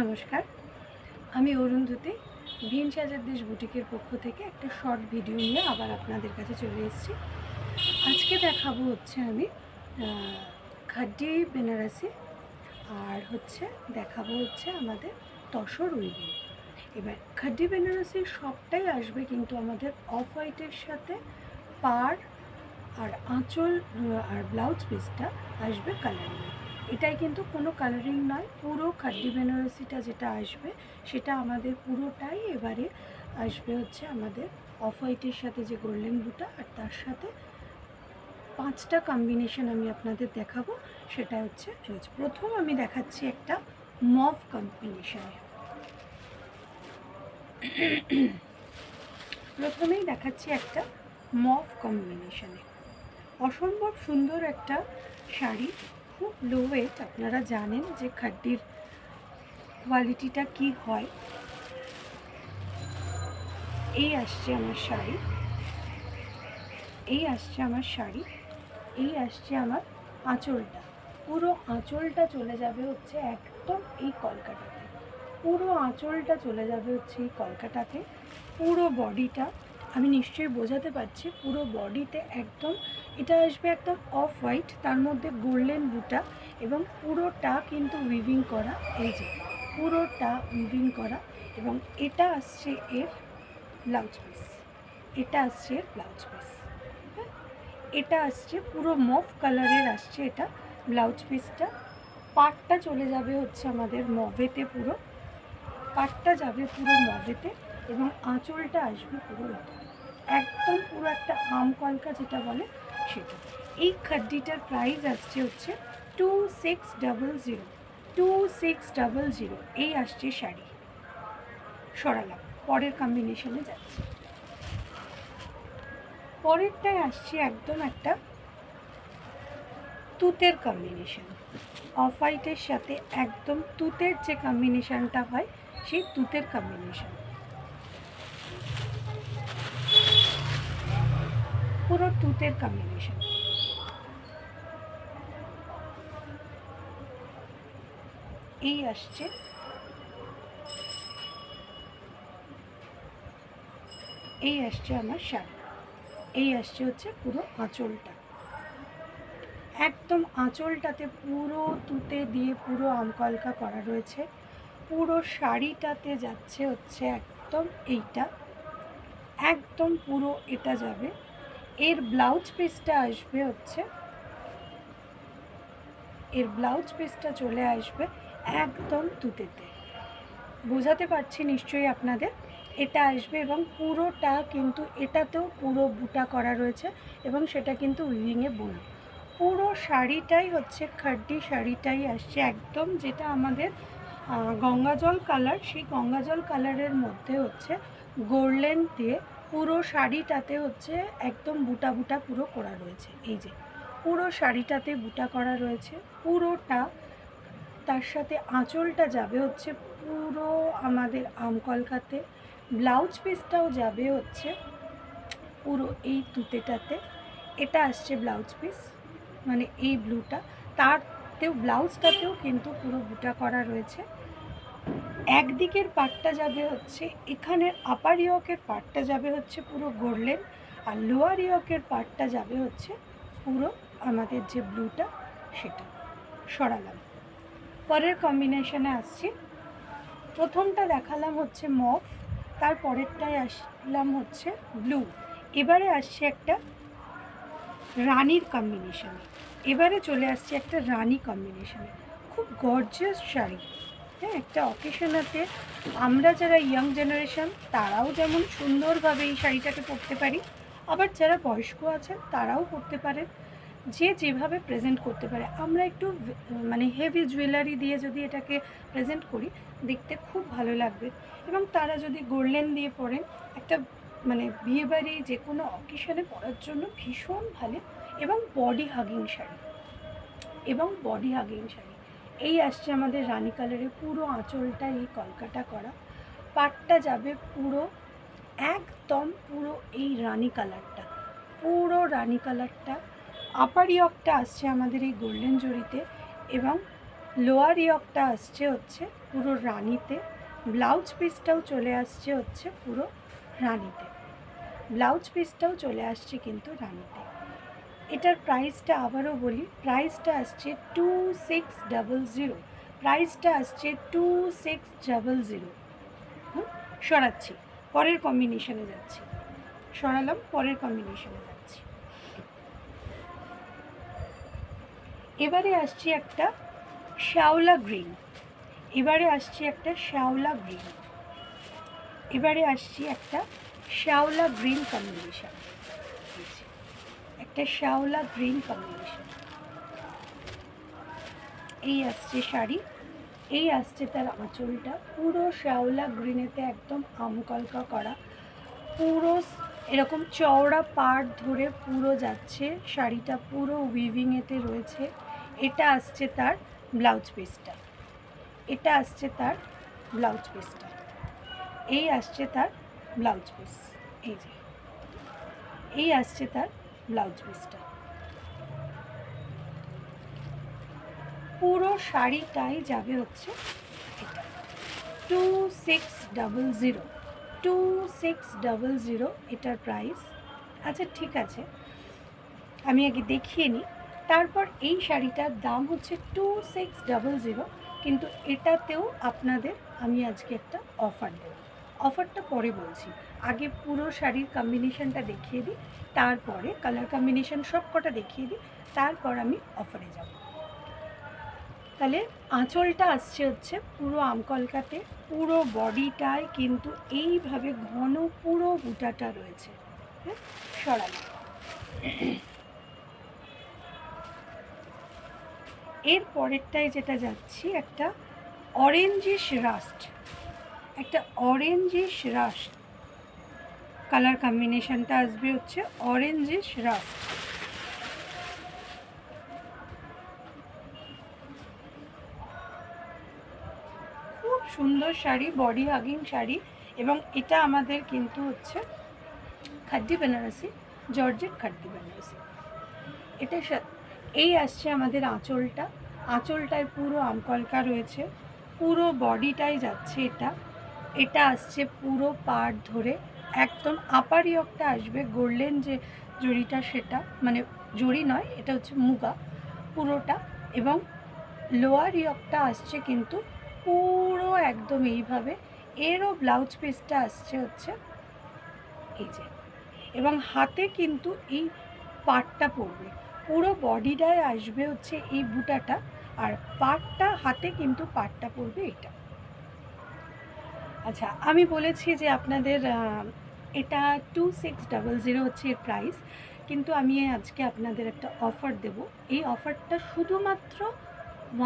নমস্কার, আমি অরুন্ধতী ভীম সাজার দেশ বুটিকের পক্ষ থেকে একটা শর্ট ভিডিও নিয়ে আবার আপনাদের কাছে চলে এসেছি। আজকে দেখাবো হচ্ছে আমি খাড্ডি বেনারসি আর দেখাবো আমাদের তসর উইভিং। এবার খাড্ডি বেনারসির সবটাই আসবে কিন্তু আমাদের অফ হোয়াইটের সাথে পাড় আর আঁচল আর ব্লাউজ পিসটা আসবে কালারিং। এটাই কিন্তু কোনো কালারিং নয়, পুরো খাড্ডি বেনারসিটা যেটা আসবে সেটা আমাদের পুরোটাই এবারে আসবে আমাদের অফ হোয়াইটের সাথে যে গোল্ডেন বুটা আর তার সাথে 5টা কম্বিনেশন আমি আপনাদের দেখাবো। সেটা রয়েছে প্রথম আমি দেখাচ্ছি একটা মভ কম্বিনেশনে। প্রথমেই দেখাচ্ছি একটা মভ কম্বিনেশনে, অসম্ভব সুন্দর একটা শাড়ি, খুব লো ওয়েট। আপনারা জানেন যে খাড্ডির কোয়ালিটিটা কি হয়। এই আসছে আমার শাড়ি, এই আসছে আমার শাড়ি, এই আসছে আমার আঁচলটা। পুরো আঁচলটা চলে যাবে একদম এই কলকাতাতে, পুরো আঁচলটা চলে যাবে এই কলকাতাতে। পুরো বডিটা আমি নিশ্চয়ই বোঝাতে পারছি, পুরো বডিতে একদম এটা আসবে একদম অফ হোয়াইট, তার মধ্যে গোল্ডেন বুটা এবং পুরোটা কিন্তু উইভিং করা। এই যে পুরোটা উইভিং করা, এবং এটা আসছে এর ব্লাউজ পিস, এটা আসছে এর ব্লাউজ পিস। হ্যাঁ, এটা আসছে পুরো মভ কালারের আসছে এটা ব্লাউজ পিসটা। পাটটা চলে যাবে আমাদের মভেতে, পুরো পাটটা যাবে পুরো মভেতে, এবং আঁচলটা আসবে পুরো এটা একদম পুরো একটা আম কলকা যেটা বলে সেটা। এই খাড্ডিটার প্রাইস আসছে 2600, 2600। এই আসছে শাড়ি। সরালাম, পরের কম্বিনেশনে যাচ্ছে। পরেরটায় আসছে একদম একটা তুতের কম্বিনেশন, অফ হোয়াইটের সাথে একদম তুতের যে কম্বিনেশনটা হয় সেই তুতের কম্বিনেশন, পুরো তুতের কম্বিনেশন। এই আসছে আমার শাড়ি, এই আসছে পুরো আঁচলটা, একদম আঁচলটাতে পুরো তুতে দিয়ে পুরো আমকলকা করা রয়েছে। পুরো শাড়িটাতে যাচ্ছে একদম এইটা, একদম পুরো এটা যাবে। এর ব্লাউজ পিসটা আসবে এর ব্লাউজ পিসটা চলে আসবে একদম তুতেতে, বোঝাতে পারছি নিশ্চয়ই আপনাদের। এটা আসবে এবং পুরোটা কিন্তু এটাতেও পুরো বুটা করা রয়েছে এবং সেটা কিন্তু উইভিংয়ে বোনা। পুরো শাড়িটাই খাড্ডি শাড়িটাই আসছে একদম, যেটা আমাদের গঙ্গাজল কালার, সেই গঙ্গাজল কালারের মধ্যে গোল্ডেন দিয়ে পুরো শাড়িটাতে একদম বুটা বুটা পুরো করা রয়েছে। এই যে পুরো শাড়িটাতে বুটা করা রয়েছে পুরোটা, তার সাথে আঁচলটা যাবে পুরো আমাদের আমকলকাতে, ব্লাউজ পিসটাও যাবে পুরো এই তুতেটাতে। এটা আসছে ব্লাউজ পিস, মানে এই ব্লুটা, তারতেও ব্লাউজটাতেও কিন্তু পুরো বুটা করা রয়েছে। একদিকের পার্টটা যাবে এখানের আপার ইয়কের পার্টটা যাবে পুরো গোল্ডেন, আর লোয়ার ইয়কের পার্টটা যাবে পুরো আমাদের যে ব্লুটা সেটা। সরালাম, পরের কম্বিনেশনে আসছি। প্রথমটা দেখালাম মভ, তারপরেরটায় আসলাম ব্লু। এবারে আসছে একটা রানির কম্বিনেশনে, এবারে চলে আসছে একটা রানি কম্বিনেশনে। খুব গর্জিয়াস শাড়ি। হ্যাঁ, একটা অকেশনাতে আমরা যারা ইয়াং জেনারেশন তারাও যেমন সুন্দরভাবে এই শাড়িটাকে পরতে পারি, আবার যারা বয়স্ক আছেন তারাও পরতে পারেন, যে যেভাবে প্রেজেন্ট করতে পারে। আমরা একটু মানে হেভি জুয়েলারি দিয়ে যদি এটাকে প্রেজেন্ট করি দেখতে খুব ভালো লাগবে, এবং তারা যদি গোল্ডেন দিয়ে পরেন একটা মানে বিয়েবাড়ি যে কোনো অকেশনে পরার জন্য ভীষণ ভালো, এবং বডি হাগিং শাড়ি, এই আসছে আমাদের রানি কালারে, পুরো আঁচলটা এই কলকাটা করা, পাটটা যাবে পুরো একদম পুরো এই রানি কালারটা, পুরো রানি কালারটা। আপার ইয়কটা আসছে আমাদের এই গোল্ডেন জরিতে, এবং লোয়ার ইয়কটা আসছে হচ্ছে পুরো রানিতে, ব্লাউজ পিসটাও চলে আসছে হচ্ছে পুরো রানিতে, ব্লাউজ পিসটাও চলে আসছে কিন্তু রানিতে। এটার প্রাইসটা আবারও বলি, প্রাইসটা আসছে 2600, প্রাইসটা আসছে 2600। সরাচ্ছি, পরের কম্বিনেশনে যাচ্ছি, সরালাম, পরের কম্বিনেশনে যাচ্ছি। এবারে আসছি একটা শ্যাওলা গ্রিন, এবারে আসছি একটা শ্যাওলা গ্রিন, এবারে আসছি একটা শ্যাওলা গ্রিন কম্বিনেশন, একটা শ্যাওলা গ্রিন কম্বিনেশন। এই আসছে শাড়ি, এই আসছে তার আঁচলটা, পুরো শ্যাওলা গ্রিনেতে একদম আমকলকা করা, পুরো এরকম চওড়া পাড় ধরে পুরো যাচ্ছে শাড়িটা, পুরো উইভিংয়েতে রয়েছে। এটা আসছে তার ব্লাউজ পিসটা, এটা আসছে তার ব্লাউজ পিসটা, এই আসছে তার ব্লাউজ পিস, এই যে এই আসছে তার ব্লাউজ পিসটা। পুরো শাড়িটাই যাবে হচ্ছে এটা 2600, 2600 এটার প্রাইস। আচ্ছা ঠিক আছে, আমি আগে দেখিয়ে নিই, তারপর এই শাড়িটার দাম হচ্ছে 2600, কিন্তু এটাতেও আপনাদের আমি আজকে একটা অফার দেব। অফারটা পরে বলছি, আগে পুরো শাড়ির কম্বিনেশনটা দেখিয়ে দিই, তারপরে কালার কম্বিনেশন সব কটা দেখিয়ে দিই, তারপর আমি অফারে যাব। তাহলে আঁচলটা আসছে হচ্ছে পুরো আমকলকাতে, পুরো বডিটায় কিন্তু এইভাবে ঘন পুরো বুটাটা রয়েছে। হ্যাঁ, সরানো। এর পরেরটায় যেটা যাচ্ছি একটা অরেঞ্জিশ রাস্ট, একটা অরেঞ্জিশ রাস্ট কালার কম্বিনেশনটা আসবে হচ্ছে অরেঞ্জিশ রাস্ট। খুব সুন্দর শাড়ি, বডি হাগিং শাড়ি, এবং এটা আমাদের কিন্তু হচ্ছে খাদ্দি বেনারসি, জর্জেট খাদ্দি বেনারসি। এটা এই আসছে আমাদের আঁচলটা, আঁচলটায় পুরো আমকলকা রয়েছে, পুরো বডিটাই যাচ্ছে এটা, এটা আসছে পুরো পাড় ধরে, একদম আপার ইয়কটা আসবে গোল্ডেন যে জড়িটা সেটা, মানে জড়ি নয়, এটা হচ্ছে মুগা পুরোটা, এবং লোয়ার ইয়কটা আসছে কিন্তু পুরো একদম এইভাবে, এরও ব্লাউজ পিসটা আসছে হচ্ছে এই যে, এবং হাতে কিন্তু এই পাটটা পড়বে, পুরো বডিটায় আসবে হচ্ছে এই বুটাটা, আর পাটটা হাতে কিন্তু পাটটা পড়বে এটা। আচ্ছা, আমি বলেছি যে আপনাদের এটা 2600 হচ্ছে এর প্রাইস, কিন্তু আমি আজকে আপনাদের একটা অফার দেব। এই অফারটা শুধুমাত্র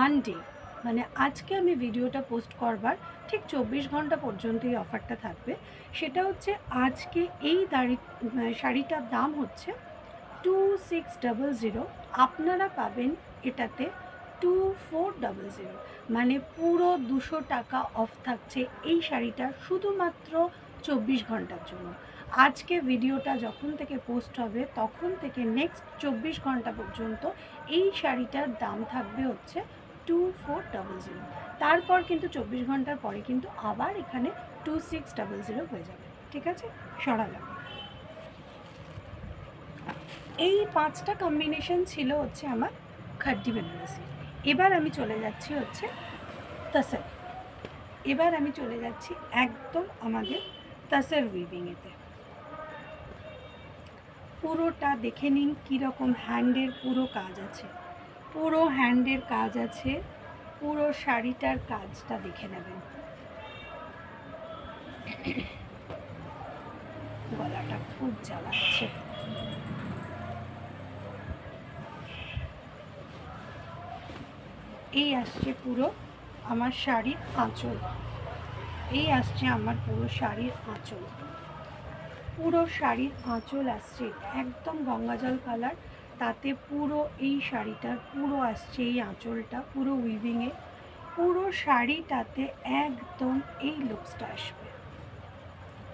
1 ডে, মানে আজকে আমি ভিডিওটা পোস্ট করবার ঠিক 24 ঘন্টা পর্যন্ত এই অফারটা থাকবে। সেটা হচ্ছে আজকে এই শাড়িটার দাম হচ্ছে 2600, আপনারা পাবেন এটাতে 2400, মানে পুরো 200 টাকা অফ থাকছে এই শাড়িটা শুধুমাত্র 24 ঘন্টার জন্য। আজকে ভিডিওটা যখন থেকে পোস্ট হবে তখন থেকে নেক্সট 24 ঘন্টা পর্যন্ত এই শাড়িটার দাম থাকবে হচ্ছে 2400, তারপর কিন্তু 24 ঘন্টার পরে কিন্তু আবার এখানে 2600 হয়ে যাবে। ঠিক আছে, সরালাম। এই 5টা কম্বিনেশন ছিল হচ্ছে আমার খাদ্দি বেনারসি। এবার আমি চলে যাচ্ছি হচ্ছে তাসার, এবার আমি চলে যাচ্ছি একদম আমাদের তাসার উইভিংয়েতে। পুরোটা দেখে নিন কীরকম হ্যান্ডের পুরো কাজ আছে, পুরো হ্যান্ডের কাজ আছে, পুরো শাড়িটার কাজটা দেখে নেবেন। গলাটা খুব জ্বালাচ্ছে। এই আসছে পুরো আমার শাড়ির আঁচল, এই আসছে আমার পুরো শাড়ির আঁচল, পুরো শাড়ির আঁচল আসছে একদম গঙ্গাজল কালার, তাতে পুরো এই শাড়িটার পুরো আসছে এই আঁচলটা পুরো উইভিংয়ে, পুরো শাড়িটাতে একদম এই লুকসটা আসবে,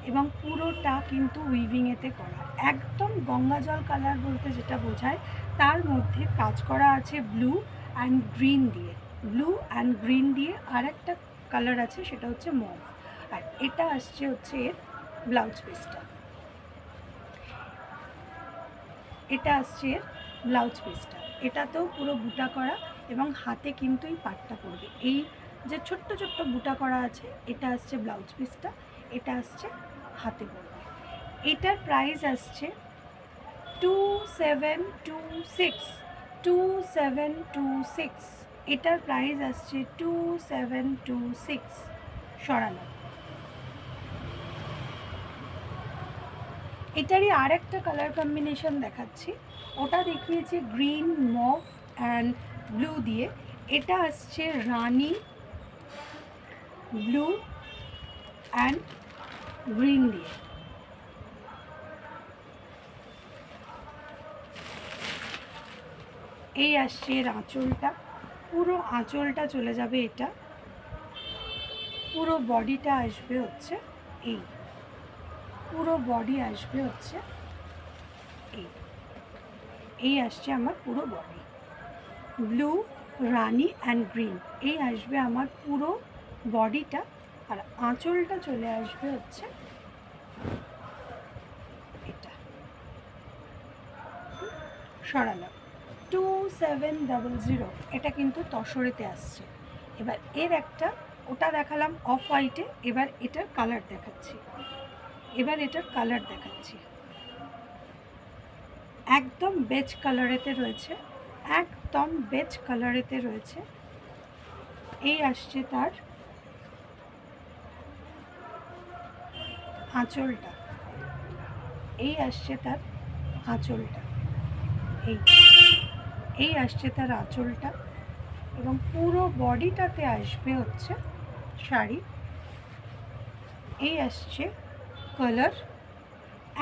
এবং পুরোটা কিন্তু উইভিংয়েতে করা, একদম গঙ্গাজল কালার বলতে যেটা বোঝায় তার মধ্যে কাজ করা আছে ব্লু অ্যান্ড গ্রিন দিয়ে। ব্লু অ্যান্ড গ্রিন দিয়ে আর একটা কালার আছে, সেটা হচ্ছে মভ। আর এটা আসছে হচ্ছে এর ব্লাউজ পিসটা, এটা আসছে এর ব্লাউজ পিসটা। এটাতেও পুরো বুটা করা এবং হাতে কিন্তু এই পাটটা পড়বে। এই যে ছোট্ট ছোট্ট বুটা করা আছে, এটা আসছে ব্লাউজ পিসটা, এটা আসছে হাতে পড়বে। এটার প্রাইস আসছে 2726, 2726। এটার প্রাইস আসছে 2726 সরানো। এটারই আর একটা কালার কম্বিনেশন দেখাচ্ছি, ওটা দেখিয়েছি গ্রিন, মভ অ্যান্ড ব্লু দিয়ে। এটা আসছে রানি, ব্লু অ্যান্ড গ্রিন দিয়ে। এই আসছে এর আঁচলটা, পুরো আঁচলটা চলে যাবে এটা, পুরো বডিটা আসবে হচ্ছে এই, পুরো বডি আসবে হচ্ছে এই, এই আসছে আমার পুরো body, blue, Rani and green, এই আসবে আমার পুরো বডিটা। আর আঁচলটা চলে আসবে হচ্ছে এটা। সরালাম 2700, এটা কিন্তু তসরেতে আসছে। এবার এর একটা, ওটা দেখালাম অফ হোয়াইটে, এবার এটার কালার দেখাচ্ছি, এবার এটার কালার দেখাচ্ছি। একদম বেজ কালারেতে রয়েছে, একদম বেজ কালারেতে রয়েছে। এই আসছে তার আঁচলটা, এই আসছে তার আঁচলটা, এই এই আসছে তার আঁচলটা, এবং পুরো বডিটাতে আসবে হচ্ছে শাড়ি। এই আসছে কালার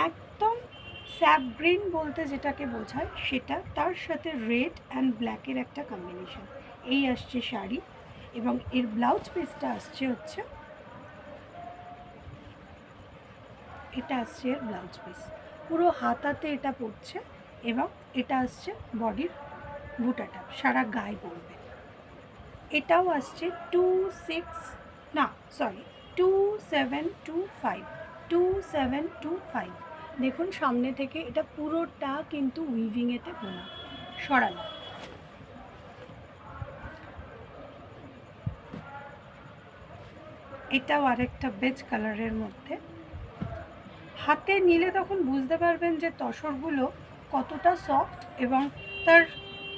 একদম স্যাপ গ্রিন বলতে যেটাকে বোঝায় সেটা, তার সাথে রেড অ্যান্ড ব্ল্যাকের একটা কম্বিনেশন। এই আসছে শাড়ি, এবং এর ব্লাউজ পিসটা আসছে হচ্ছে, এটা আসছে এর ব্লাউজ পিস, পুরো হাতাতে এটা পড়ছে, এবং এটা আসছে বডির বুটাটা, সারা গায়ে পড়বে। এটাও আসছে 2725, 2725। দেখুন সামনে থেকে এটা পুরোটা কিন্তু উইভিংয়েতে বোনা। সরানো, এটাও আরেকটা বেজ কালারের মধ্যে। হাতে নিলে তখন বুঝতে পারবেন যে তসরগুলো কতটা সফট, এবং তার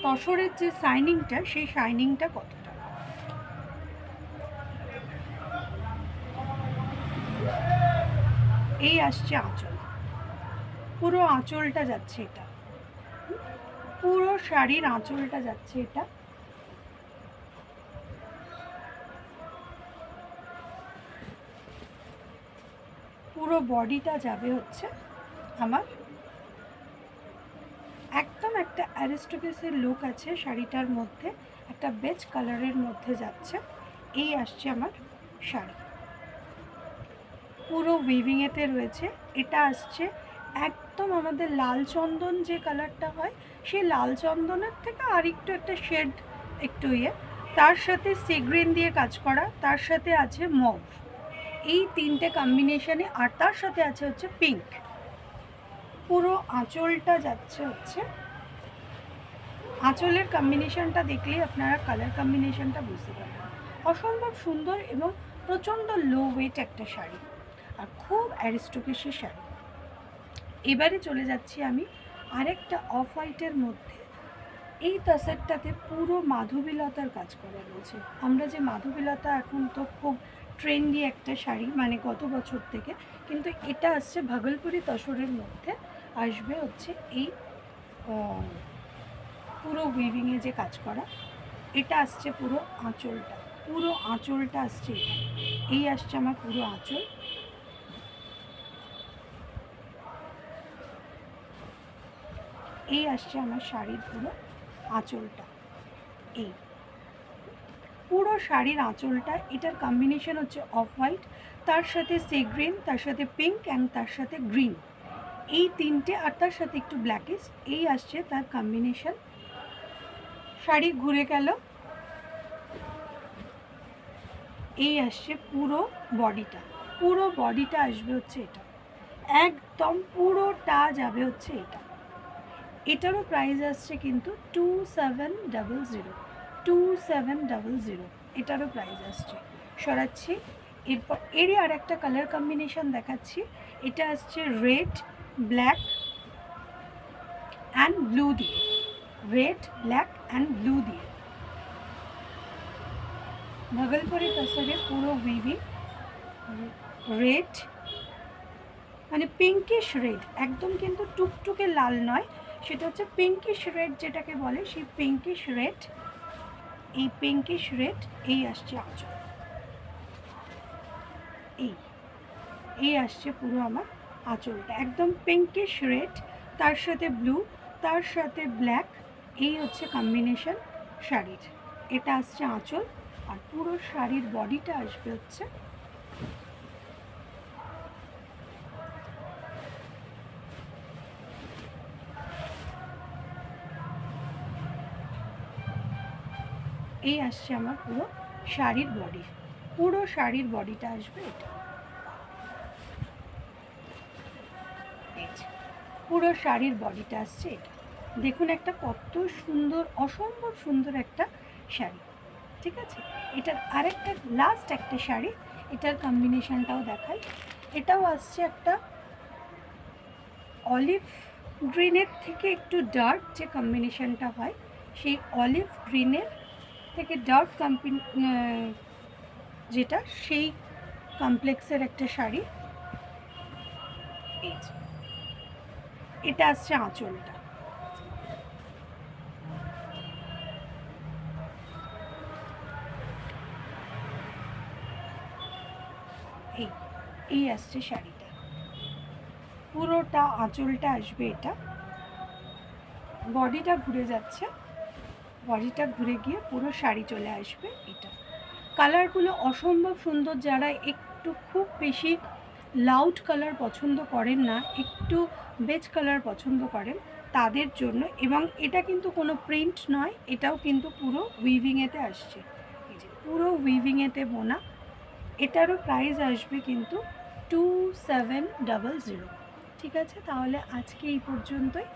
তসরের যে শাইনিংটা, সেই শাইনিংটা কতটা। এই আসছে আঁচল, পুরো আঁচলটা যাচ্ছে এটা, পুরো শাড়ির আঁচলটা যাচ্ছে এটা। পুরো বডিটা যাবে হচ্ছে আমার, একদম একটা অ্যারিস্টোক্রেসির লুক আছে শাড়িটার মধ্যে, একটা বেজ কালারের মধ্যে যাচ্ছে। এই আসছে আমার শাড়ি, পুরো উইভিংয়েতে রয়েছে। এটা আসছে একদম আমাদের লাল চন্দন যে কালারটা হয়, সেই লাল চন্দনের থেকে আর একটু একটা শেড একটু তার সাথে সি গ্রিন দিয়ে কাজ করা, তার সাথে আছে মভ, এই তিনটে কম্বিনেশনে, আর তার সাথে আছে হচ্ছে পিঙ্ক। পুরো আঁচলটা যাচ্ছে হচ্ছে, আঁচলের কম্বিনেশনটা দেখলেই আপনারা কালার কম্বিনেশনটা বুঝতে পারবেন। অসম্ভব সুন্দর এবং প্রচণ্ড লো ওয়েট একটা শাড়ি, আর খুব অ্যারিস্টোক্রেসি শাড়ি। এবারে চলে যাচ্ছি আমি আরেকটা অফ হোয়াইটের মধ্যে। এই তসরটাতে পুরো মাধবীলতার কাজ করা রয়েছে। আমরা যে মাধবীলতা এখন তো খুব ট্রেন্ডি একটা শাড়ি, মানে গত বছর থেকে, কিন্তু এটা আসছে ভাগলপুরি তসরের মধ্যে আসবে হচ্ছে এই পুরো উইভিংয়ে যে কাজ করা। এটা আসছে পুরো আঁচলটা, পুরো আঁচলটা আসছে, এই আসছে আমার পুরো আঁচল। এই আসছে আমার শাড়ির পুরো আঁচলটা, এই পুরো শাড়ির আঁচলটা। এটার কম্বিনেশন হচ্ছে অফ হোয়াইট, তার সাথে সি গ্রিন, তার সাথে পিঙ্ক অ্যান্ড তার সাথে গ্রিন, এই তিনটে, আর তার সাথে একটু ব্ল্যাকিশ, এই আসছে তার কম্বিনেশন। শাড়ি ঘুরে গেল, এই আসছে পুরো বডিটা আসবে হচ্ছে এটা, একদম পুরোটা যাবে হচ্ছে এটা। এটারও প্রাইস আসছে কিন্তু 2700, এটারও প্রাইস আসছে। সরাচ্ছি, এরপর এরই আর একটা কালার কম্বিনেশন দেখাচ্ছি। এটা আসছে রেড ব্ল্যাক অ্যান্ড ব্লু দিয়ে, ভাগলপুরি তসরে পুরো উইভিং রেড, মানে পিঙ্কিশ রেড, একদম কিন্তু টুকটুকে লাল নয়, সেটা হচ্ছে পিঙ্কিশ রেড যেটাকে বলে, সেই পিঙ্কিশ রেড, এই পিঙ্কিশ রেড এই আসছে আঁচল, এই আসছে পুরো আমার আঁচলটা একদম পিঙ্কিশ রেড, তার সাথে ব্লু, তার সাথে ব্ল্যাক, এই হচ্ছে কম্বিনেশন শাড়ির। এটা আসছে আঁচল, আর পুরো শাড়ির বডিটা আসবে হচ্ছে এই আসছে আমার পুরো শাড়ির বডিটা আসবে এটা, পুরো শাড়ির বডিটা আসছে এটা। দেখুন একটা কত সুন্দর, অসম্ভব সুন্দর একটা শাড়ি, ঠিক আছে। এটার আরেকটা লাস্ট একটা শাড়ি, এটার কম্বিনেশনটাও দেখাই। এটাও আসছে একটা অলিভ গ্রিনের থেকে একটু ডার্ক যে কম্বিনেশনটা হয়, সেই অলিভ গ্রিনের থেকে ডার্ক যেটা সেই কমপ্লেক্সের একটা শাড়ি। এই যে এটা আসছে আঁচলটা, এই আসছে শাড়িটা, পুরোটা আঁচলটা আসবে এটা, বডিটা ঘুরে যাচ্ছে, বডিটা ঘুরে গিয়ে পুরো শাড়ি চলে আসবে এটা। কালারগুলো অসম্ভব সুন্দর, যারা একটু খুব বেশি লাউড কালার পছন্দ করেন না, একটু বেজ কালার পছন্দ করেন তাদের জন্য। এবং এটা কিন্তু কোনো প্রিন্ট নয়, এটাও কিন্তু পুরো উইভিংয়েতে আসছে, এই যে পুরো উইভিংয়েতে বোনা। এটারও প্রাইস আসবে কিন্তু 2700, ঠিক আছে। তাহলে আজকে এই পর্যন্তই।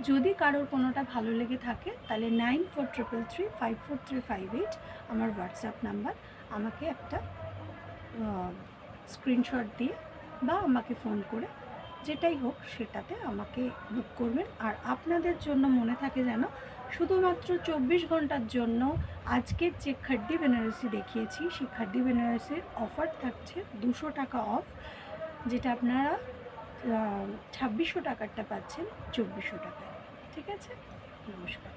যদি কারোর কোনোটা ভালো লেগে থাকে তাহলে 9433354358 আমার হোয়াটসঅ্যাপ নাম্বার, আমাকে একটা স্ক্রিনশট দিয়ে বা আমাকে ফোন করে যেটাই হোক সেটাতে আমাকে বুক করবেন। আর আপনাদের জন্য মনে থাকে যেন শুধুমাত্র 24 ঘন্টার জন্য আজকের যে খাড্ডি বেনারসি দেখিয়েছি সেই খাড্ডি বেনারসির অফার থাকছে 200 টাকা অফ, যেটা আপনারা 2600 টাকারটা পাচ্ছেন 2400 টাকায়, ঠিক আছে। নমস্কার।